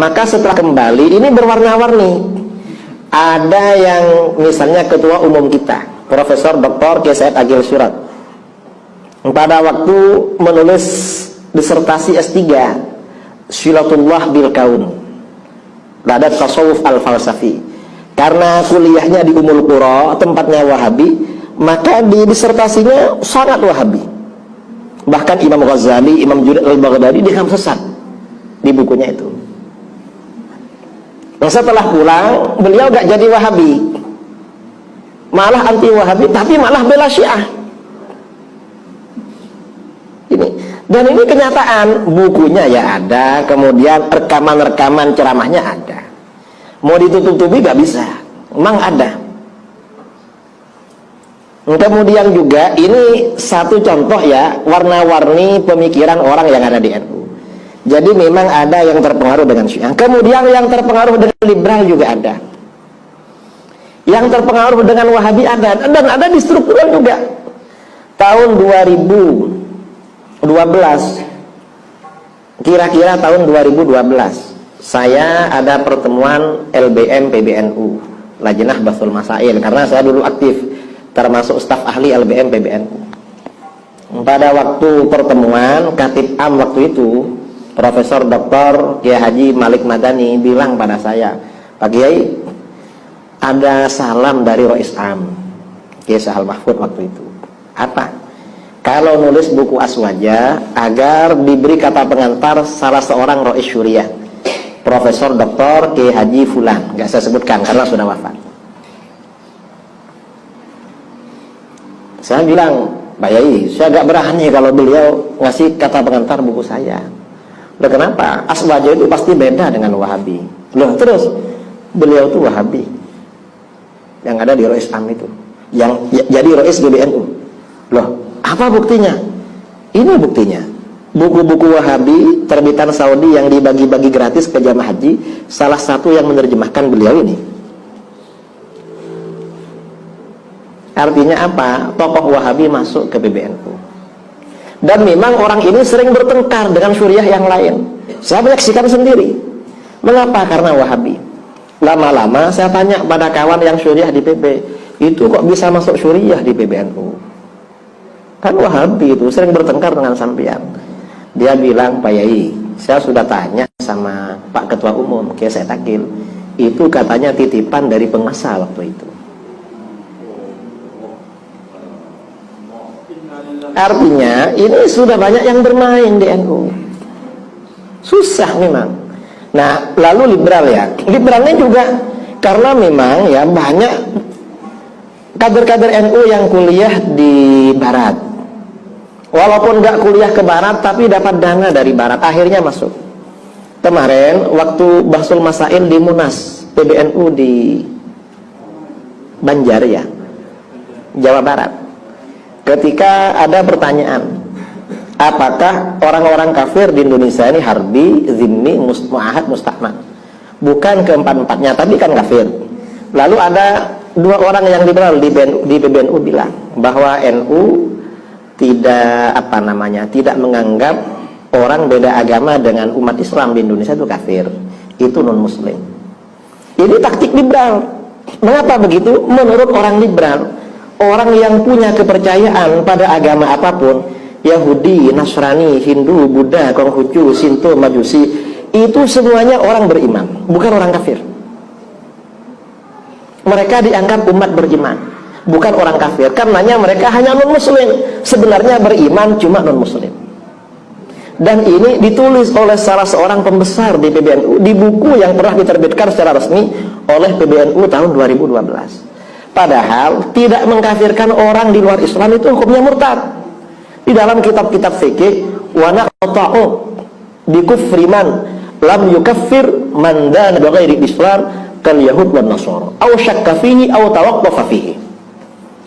Maka setelah kembali ini berwarna-warni. Ada yang misalnya ketua umum kita, Profesor Dr. Kiai Said Agil Surat, pada waktu menulis disertasi S3 Silatullah bil Kaun, Ladat Tasawuf Al-Falsafi, karena kuliahnya di Ummul Qura, tempatnya Wahabi, maka di disertasinya sangat Wahabi. Bahkan Imam Ghazali, Imam Junaid Al-Baghdadi dianggap sesat di bukunya itu. Nah, setelah pulang, beliau gak jadi Wahabi, malah anti Wahabi, tapi malah bela Syiah. Ini, dan ini kenyataan. Bukunya ya ada, kemudian rekaman-rekaman ceramahnya ada. Mau ditutup-tutupi gak bisa, memang ada. Kemudian juga ini satu contoh ya, warna-warni pemikiran orang yang ada di NU. Jadi memang ada yang terpengaruh dengan Syiah. Kemudian yang terpengaruh dengan liberal juga ada. Yang terpengaruh dengan Wahabi ada. Dan ada di struktural juga. Tahun 2012, kira-kira tahun 2012, saya ada pertemuan LBM PBNU, Lajnah Bahsul Masail, karena saya dulu aktif termasuk staf ahli LBM PBNU. Pada waktu pertemuan, Khatib Am waktu itu Profesor Dr. Kiai Haji Malik Madani bilang pada saya, Pak Kiai, ada salam dari Rois Am Kiai Sahal Mahfud waktu itu. Apa? Kalau nulis buku Aswaja agar diberi kata pengantar salah seorang Rois Syuriah, Profesor Dr. Kiai Haji Fulan, gak saya sebutkan karena sudah wafat. Saya bilang, Pak Yai, saya gak berani kalau beliau ngasih kata pengantar buku saya. Loh, kenapa? Aswaja itu pasti beda dengan Wahabi. Loh, terus beliau itu Wahabi yang ada di Rois Am itu, yang jadi Rois GBNU. Loh, apa buktinya? Ini buktinya. Buku-buku Wahabi terbitan Saudi yang dibagi-bagi gratis ke jamaah haji, salah satu yang menerjemahkan beliau ini. Artinya apa? Tokoh Wahabi masuk ke PBNU. Dan memang orang ini sering bertengkar dengan Syuriah yang lain. Saya menyaksikan sendiri. Mengapa? Karena Wahabi. Lama-lama saya tanya pada kawan yang Syuriah di PB, itu kok bisa masuk Syuriah di PBNU? Kan Wahabi itu sering bertengkar dengan sampean. Dia bilang, Pak Yai, saya sudah tanya sama Pak Ketua Umum Kiai Said Akil, itu katanya titipan dari penguasa waktu itu. Artinya ini sudah banyak yang bermain di NU. Susah memang. Nah, lalu liberal ya. Liberalnya juga karena memang ya banyak kader-kader NU yang kuliah di barat. Walaupun nggak kuliah ke barat tapi dapat dana dari barat, akhirnya masuk. Kemarin waktu Bahsul Masail di Munas PBNU di Banjar ya, Jawa Barat. Ketika ada pertanyaan, apakah orang-orang kafir di Indonesia ini harbi, zimmi, mu'ahad, musta'man? Bukan keempat-empatnya, tapi kan kafir. Lalu ada dua orang yang liberal di PBNU bilang bahwa NU tidak menganggap orang beda agama dengan umat Islam di Indonesia itu kafir, itu non muslim. Ini taktik liberal. Mengapa begitu? Menurut orang liberal, orang yang punya kepercayaan pada agama apapun, Yahudi, Nasrani, Hindu, Buddha, Konghucu, Shinto, Majusi, itu semuanya orang beriman, bukan orang kafir. Mereka dianggap umat beriman, bukan orang kafir. Karenanya mereka hanya non-muslim. Sebenarnya beriman cuma non-muslim. Dan ini ditulis oleh salah seorang pembesar di PBNU di buku yang pernah diterbitkan secara resmi oleh PBNU tahun 2012. Padahal tidak mengkafirkan orang di luar Islam itu hukumnya murtad. Di dalam kitab-kitab fikih, wa naqta'u bi kufri man lam yukaffir man dana bi ghairi Islam kal yahud wan nasara aw syakka fihi aw tawaqqafa fihi.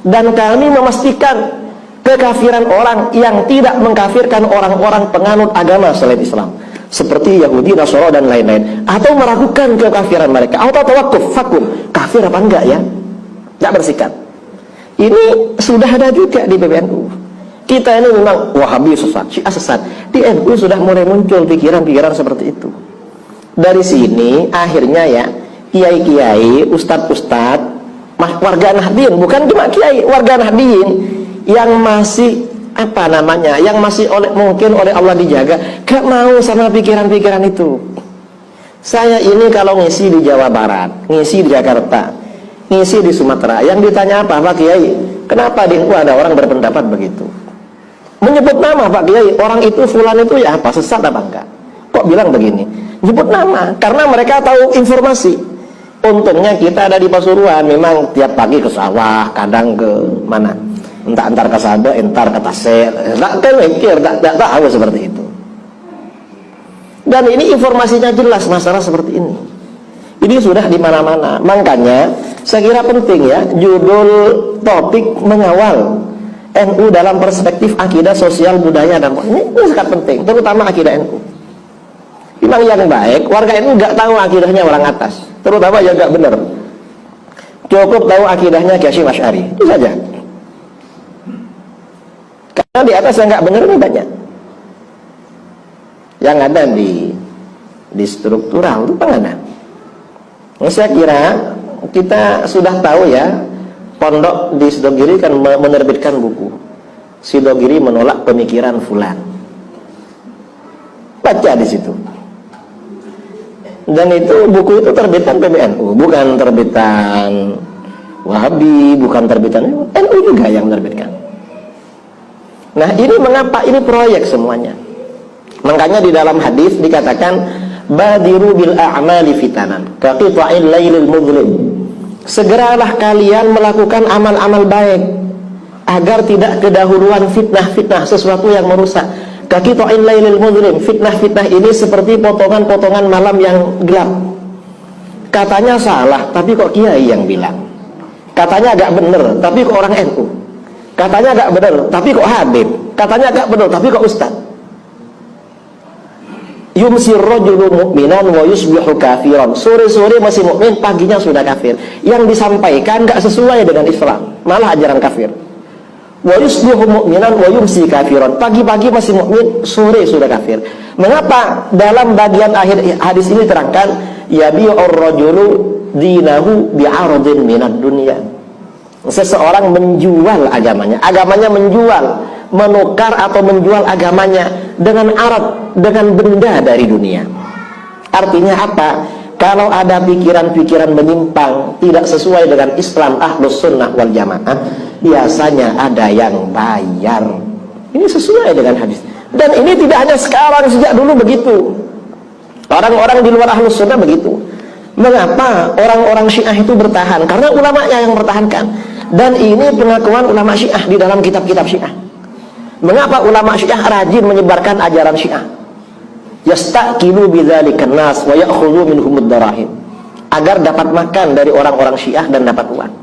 Dan kami memastikan kekafiran orang yang tidak mengkafirkan orang-orang penganut agama selain Islam, seperti Yahudi, Nasara dan lain-lain, atau meragukan kekafiran mereka, atau tawakkuf, vakum, kafir apa enggak ya? Tidak bersikap. Ini sudah ada juga di PBNU. Kita ini memang Wahabi sesat, Syiah sesat. Di NU sudah mulai muncul pikiran-pikiran seperti itu. Dari sini akhirnya ya kiai-kiai, ustadz-ustadz, warga Nahdien, bukan cuma kiai, warga Nahdien yang masih apa namanya, yang masih mungkin oleh Allah dijaga, gak mau sama pikiran-pikiran itu. Saya ini kalau ngisi di Jawa Barat, ngisi di Jakarta, ngisi di Sumatera, yang ditanya apa, Pak Kiai, kenapa di NU ada orang berpendapat begitu? Menyebut nama, Pak Kiai, orang itu fulan itu ya apa, sesat apa enggak? Kok bilang begini? Nyebut nama, karena mereka tahu informasi. Untungnya kita ada di Pasuruan, memang tiap pagi ke sawah, kadang ke mana, entar ke Sabe, entar ke Tasik, tak tahu seperti itu. Dan ini informasinya jelas masalah seperti ini. Ini sudah di mana-mana. Makanya saya kira penting ya judul topik mengawal NU dalam perspektif akidah, sosial, budaya dan ini sangat penting, terutama akidah NU. Memang yang baik warga NU nggak tahu akidahnya orang atas, terutama yang nggak benar. Cukup tahu akidahnya Hasyim Asy'ari itu saja. Karena di atas yang nggak benar ini banyak. Yang ada di struktural itu mana? Saya kira kita sudah tahu ya, pondok di Sidogiri kan menerbitkan buku Sidogiri menolak pemikiran fulan. Baca di situ. Dan itu buku itu terbitan PBNU, bukan terbitan Wahabi, bukan terbitan NU juga yang menerbitkan. Nah, ini mengapa ini proyek semuanya? Makanya di dalam hadis dikatakan badiru bil a'mali fitanan ka qita'il lailil mudlim. Segeralah kalian melakukan amal-amal baik agar tidak kedahuluan fitnah-fitnah, sesuatu yang merusak. Ka qita'il lailil mudlim. Fitnah-fitnah ini seperti potongan-potongan malam yang gelap. Katanya salah, tapi kok kiai yang bilang. Katanya agak benar, tapi kok orang NU. Katanya agak benar, tapi kok Habib. Katanya agak benar, tapi kok ustaz. Yumsir rajulu mu'minan wa yusbihu kafiran. Sore-sore masih mukmin, paginya sudah kafir. Yang disampaikan enggak sesuai dengan Islam, malah ajaran kafir. Wa yusbihu mu'minan wa yumsi kafiran. Pagi-pagi masih mukmin, sore sudah kafir. Mengapa dalam bagian akhir hadis ini terangkan yabi'ur rajulu dinahu bi'aradin minad dunya. Seseorang menjual agamanya, menjual, menukar atau menjual agamanya dengan arad, dengan benda dari dunia. Artinya apa? Kalau ada pikiran-pikiran menyimpang, tidak sesuai dengan Islam Ahlus Sunnah wal Jamaah, biasanya ada yang bayar. Ini sesuai dengan hadis. Dan ini tidak hanya sekarang, sejak dulu begitu. Orang-orang di luar Ahlus Sunnah begitu. Mengapa orang-orang Syiah itu bertahan? Karena ulamanya yang bertahankan. Dan ini pengakuan ulama Syiah di dalam kitab-kitab Syiah. Mengapa ulama Syiah rajin menyebarkan ajaran Syiah? Yastaqilu bidzalikan nas wa ya'khudhu minhumud darahim. Agar dapat makan dari orang-orang Syiah dan dapat uang.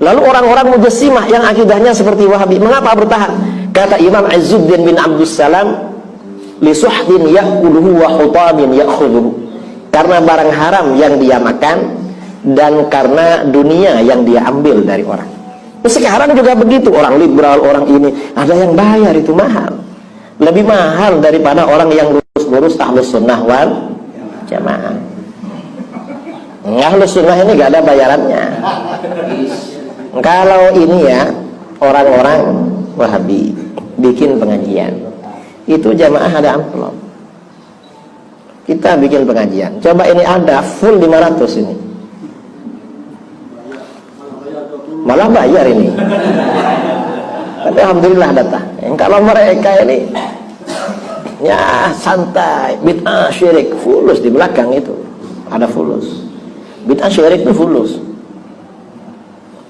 Lalu orang-orang Mujassimah yang akidahnya seperti Wahabi, mengapa bertahan? Kata Imam Izzuddin bin Abdus Salam, li suhdin ya'kuluhu wa hutamin ya'khudhu. Karena barang haram yang dia makan dan karena dunia yang dia ambil dari orang. Sekarang juga begitu, orang liberal, orang ini ada yang bayar, itu mahal, lebih mahal daripada orang yang lurus-lurus Ahlus Sunnah wal Jamaah. Ahlus Sunnah ini gak ada bayarannya. Kalau ini ya orang-orang Wahabi bikin pengajian, itu jamaah ada amplop, kita bikin pengajian, coba ini ada full 500 ini, malah bayar ini. Tapi alhamdulillah datang. Kalau mereka ini ya santai, bid'ah syirik, fulus di belakang itu ada fulus. Bid'ah syirik itu fulus.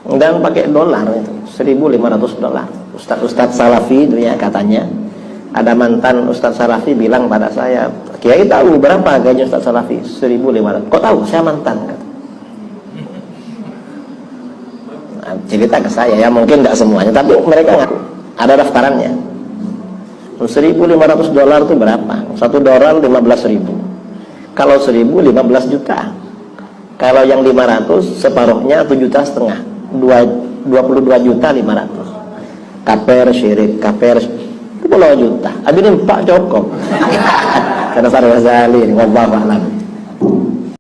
Dan pakai dolar itu, $1.500. Ustadz Salafi itu ya katanya. Ada mantan Ustadz Salafi bilang pada saya, Kiai tahu berapa gaji Ustadz Salafi? 1.500. Kok tahu? Saya mantan, kata. Cerita ke saya ya, mungkin tidak semuanya, tapi mereka ngaku ada daftarannya. $1.500 itu berapa? $1 15.000. Kalau 1.000 15 juta. Kalau yang 500 separuhnya 7,5 juta, 22.500.000. Kaper syirik, kaper 10 juta. Abis ini Pak Joko kata Ustaz Ghazali, wallahu a'lam.